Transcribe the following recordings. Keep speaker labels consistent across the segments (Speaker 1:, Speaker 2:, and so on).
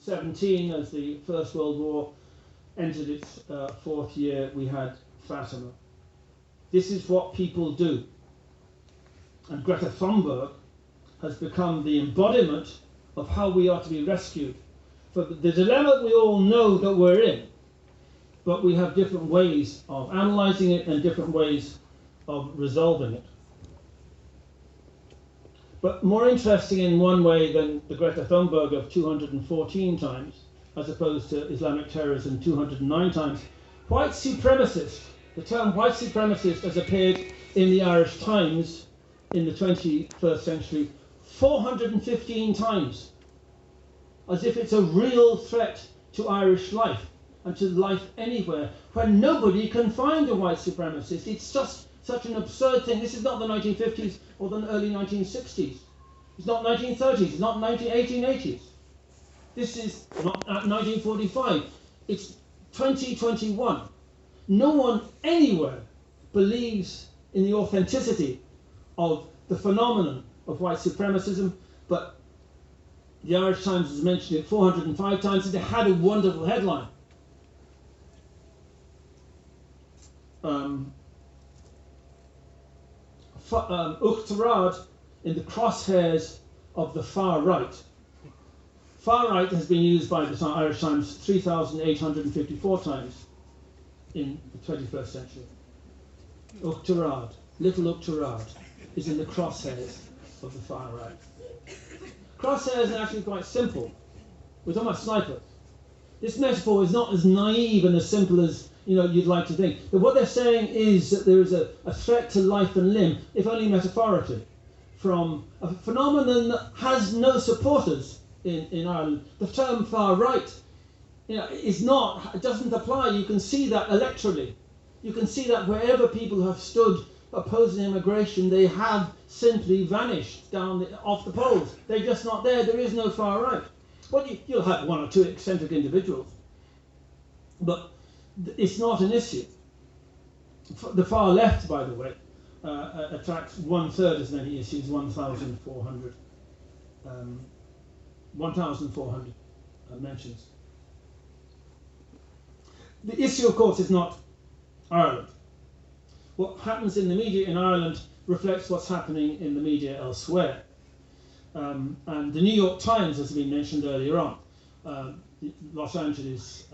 Speaker 1: 17, as the First World War entered its fourth year, we had Fatima. This is what people do. And Greta Thunberg has become the embodiment of how we are to be rescued. For the dilemma we all know that we're in, but we have different ways of analysing it and different ways of resolving it. But more interesting in one way than the Greta Thunberg of 214 times, as opposed to Islamic terrorism 209 times, white supremacist, the term white supremacist has appeared in the Irish Times in the 21st century 415 times, as if it's a real threat to Irish life and to life anywhere, when nobody can find a white supremacist. It's just such an absurd thing. This is not the 1950s or the early 1960s. It's not 1930s, it's not 1880s. This is not 1945. It's 2021. No one anywhere believes in the authenticity of the phenomenon of white supremacism, but the Irish Times has mentioned it 405 times, and it had a wonderful headline. Uachtarad in the crosshairs of the far right. Far right has been used by the Irish Times 3,854 times in the 21st century. Uachtarad, little Uachtarad, is in the crosshairs of the far right. Crosshairs are actually quite simple. We're talking about snipers. This metaphor is not as naive and as simple as you'd like to think. But what they're saying is that there is a threat to life and limb, if only metaphorically, from a phenomenon that has no supporters in Ireland. The term far right it doesn't apply. You can see that electorally. You can see that wherever people have stood opposing immigration, they have simply vanished off the polls. They're just not there. There is no far right. Well, you'll have one or two eccentric individuals, but it's not an issue. The far left, by the way, attracts 1/3 as many issues, 1,400 mentions. The issue, of course, is not Ireland. What happens in the media in Ireland reflects what's happening in the media elsewhere. And the New York Times, as has been mentioned earlier on, the Los Angeles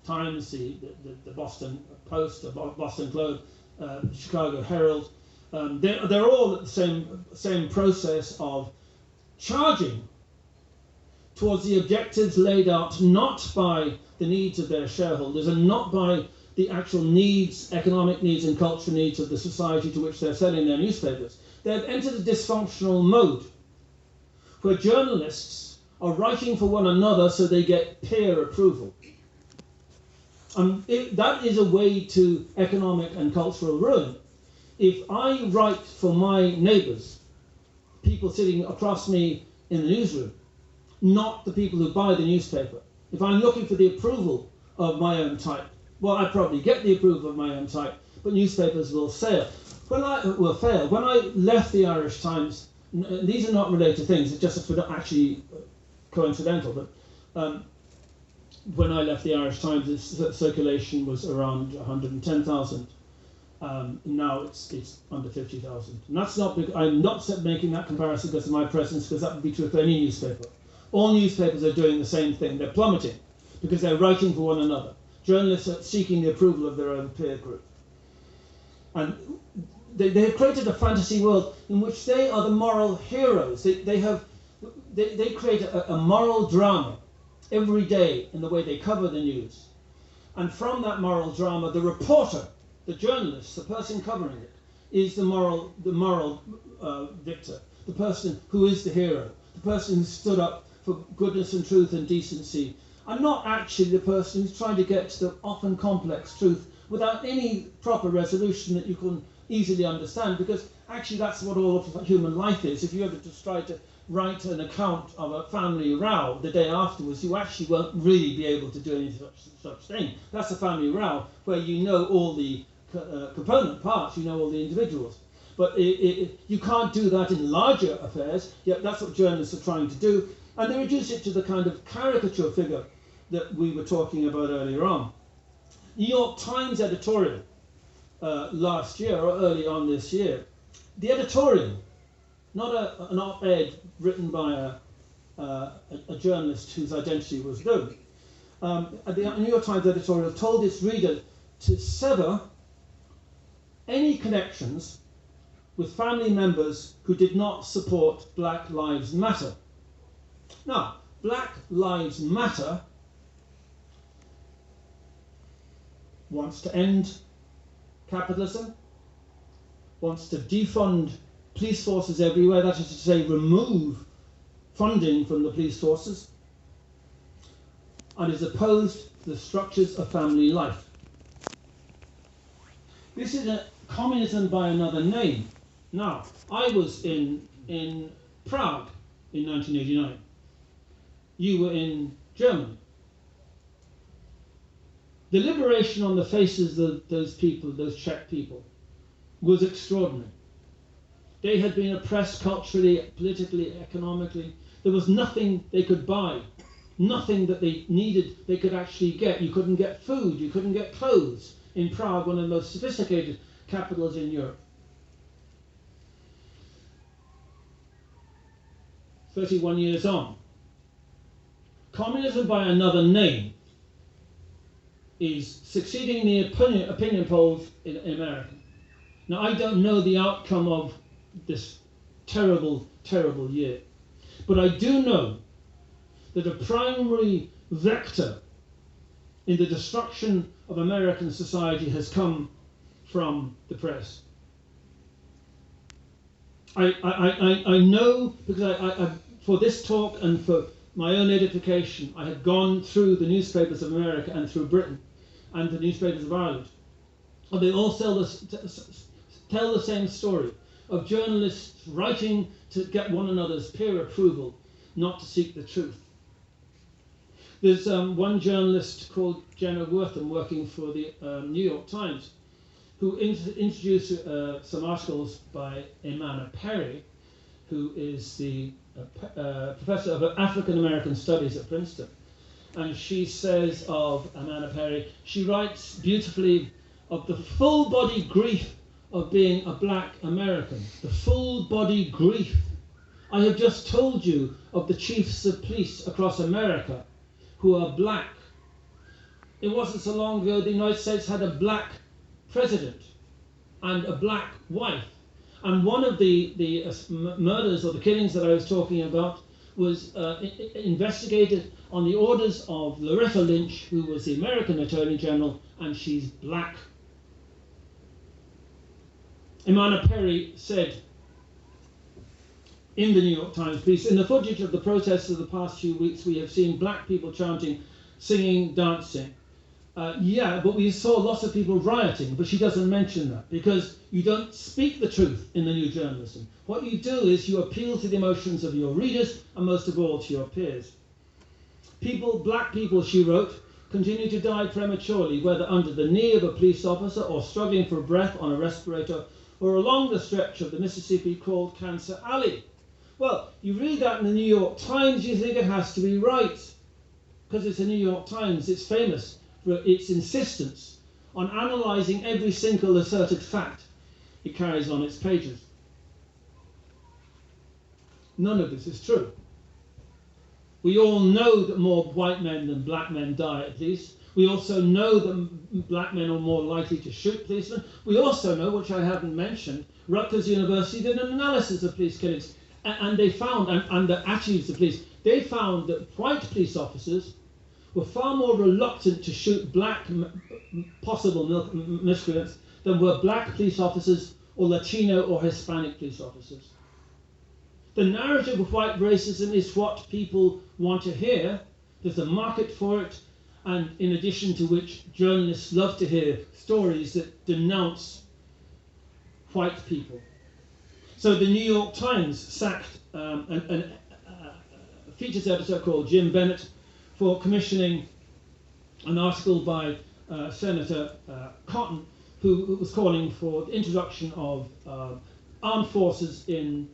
Speaker 1: Times, the Boston Post, the Boston Globe, the Chicago Herald, they're all at the same process of charging towards the objectives laid out not by the needs of their shareholders and not by the actual needs, economic needs and cultural needs of the society to which they're selling their newspapers. They've entered a dysfunctional mode where journalists are writing for one another so they get peer approval. And that is a way to economic and cultural ruin. If I write for my neighbours, people sitting across me in the newsroom, not the people who buy the newspaper, if I'm looking for the approval of my own type, well, I probably get the approval of my own type, but newspapers will fail. When I left the Irish Times, these are not related things, it's just actually coincidental, but when I left the Irish Times, its circulation was around 110,000. Now it's under 50,000. And that's not big. I'm not making that comparison because of my presence, because that would be true for any newspaper. All newspapers are doing the same thing. They're plummeting because they're writing for one another. Journalists are seeking the approval of their own peer group. And they have created a fantasy world in which they are the moral heroes. They create a moral drama every day in the way they cover the news. And from that moral drama, the reporter, the journalist, the person covering it, is the moral victor, the person who is the hero, the person who stood up for goodness and truth and decency, and not actually the person who's trying to get to the often complex truth without any proper resolution that you can easily understand, because actually that's what all of human life is. If you ever just try to write an account of a family row the day afterwards, you actually won't really be able to do any such thing. That's a family row where you know all the component parts, you know all the individuals. But you can't do that in larger affairs, yet that's what journalists are trying to do. And they reduce it to the kind of caricature figure that we were talking about earlier on. New York Times editorial last year, or early on this year, the editorial, not an op-ed written by a journalist whose identity was known, the New York Times editorial told its reader to sever any connections with family members who did not support Black Lives Matter. Now, Black Lives Matter wants to end capitalism, wants to defund police forces everywhere, that is to say, remove funding from the police forces, and is opposed to the structures of family life. This is a communism by another name. Now, I was in Prague in 1989. You were in Germany. The liberation on the faces of those people, those Czech people, was extraordinary. They had been oppressed culturally, politically, economically. There was nothing they could buy, nothing that they needed they could actually get. You couldn't get food, you couldn't get clothes in Prague, one of the most sophisticated capitals in Europe. 31 years on. Communism by another name is succeeding the opinion polls in America. Now, I don't know the outcome of this terrible, terrible year, but I do know that a primary vector in the destruction of American society has come from the press. I know, because I for this talk and for my own edification, I had gone through the newspapers of America and through Britain and the newspapers of Ireland. And they all tell the same story of journalists writing to get one another's peer approval, not to seek the truth. There's one journalist called Jenna Wortham working for the New York Times who introduced some articles by Imana Perry, who is the professor of African American Studies at Princeton. And she says of Imana Perry, she writes beautifully of the full body grief of being a Black American. The full body grief. I have just told you of the chiefs of police across America who are Black. It wasn't so long ago the United States had a Black president and a Black wife. And one of the murders or the killings that I was talking about was investigated on the orders of Loretta Lynch, who was the American Attorney General, and she's Black. Imana Perry said in the New York Times piece, in the footage of the protests of the past few weeks, we have seen Black people chanting, singing, dancing. Yeah, but we saw lots of people rioting, but she doesn't mention that because you don't speak the truth in the new journalism. What you do is you appeal to the emotions of your readers and most of all to your peers. People, Black people, she wrote, continue to die prematurely, whether under the knee of a police officer or struggling for breath on a respirator or along the stretch of the Mississippi called Cancer Alley. Well, you read that in the New York Times, you think it has to be right because it's the New York Times, it's famous for its insistence on analysing every single asserted fact it carries on its pages. None of this is true. We all know that more white men than Black men die at least. We also know that Black men are more likely to shoot policemen. We also know, which I haven't mentioned, Rutgers University did an analysis of police killings and they found, and the attitudes of police, they found that white police officers were far more reluctant to shoot Black possible miscreants than were Black police officers or Latino or Hispanic police officers. The narrative of white racism is what people want to hear. There's a market for it, and in addition to which journalists love to hear stories that denounce white people. So the New York Times sacked a features editor called Jim Bennett for commissioning an article by Senator Cotton, who was calling for the introduction of armed forces in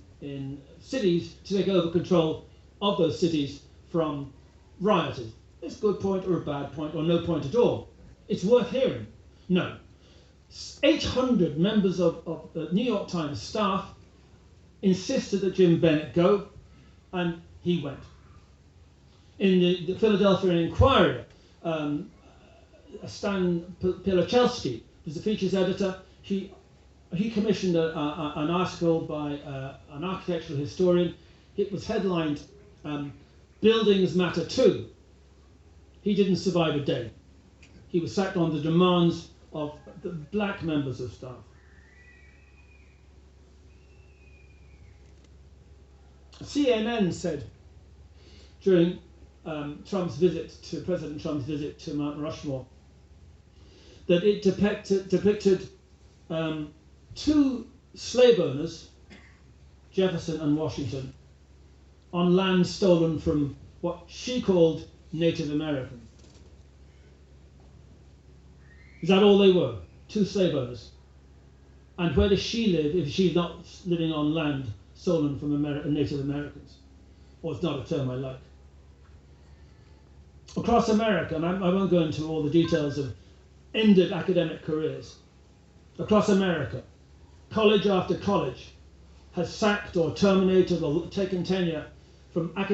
Speaker 1: cities to take over control of those cities from rioters. It's a good point or a bad point or no point at all. It's worth hearing. No. 800 members of the New York Times staff insisted that Jim Bennett go, and he went. In the Philadelphia Inquirer, Stan Pilachelski was the features editor. He commissioned an article by an architectural historian. It was headlined, Buildings Matter Too. He didn't survive a day. He was sacked on the demands of the black members of staff. CNN said during President Trump's visit to Mount Rushmore that it depicted two slave owners, Jefferson and Washington, on land stolen from what she called Native Americans. Is that all they were? Two slave owners. And where does she live if she's not living on land stolen from Native Americans? Or it's not a term I like. Across America, and I won't go into all the details of ended academic careers, across America, college after college has sacked or terminated or taken tenure from academic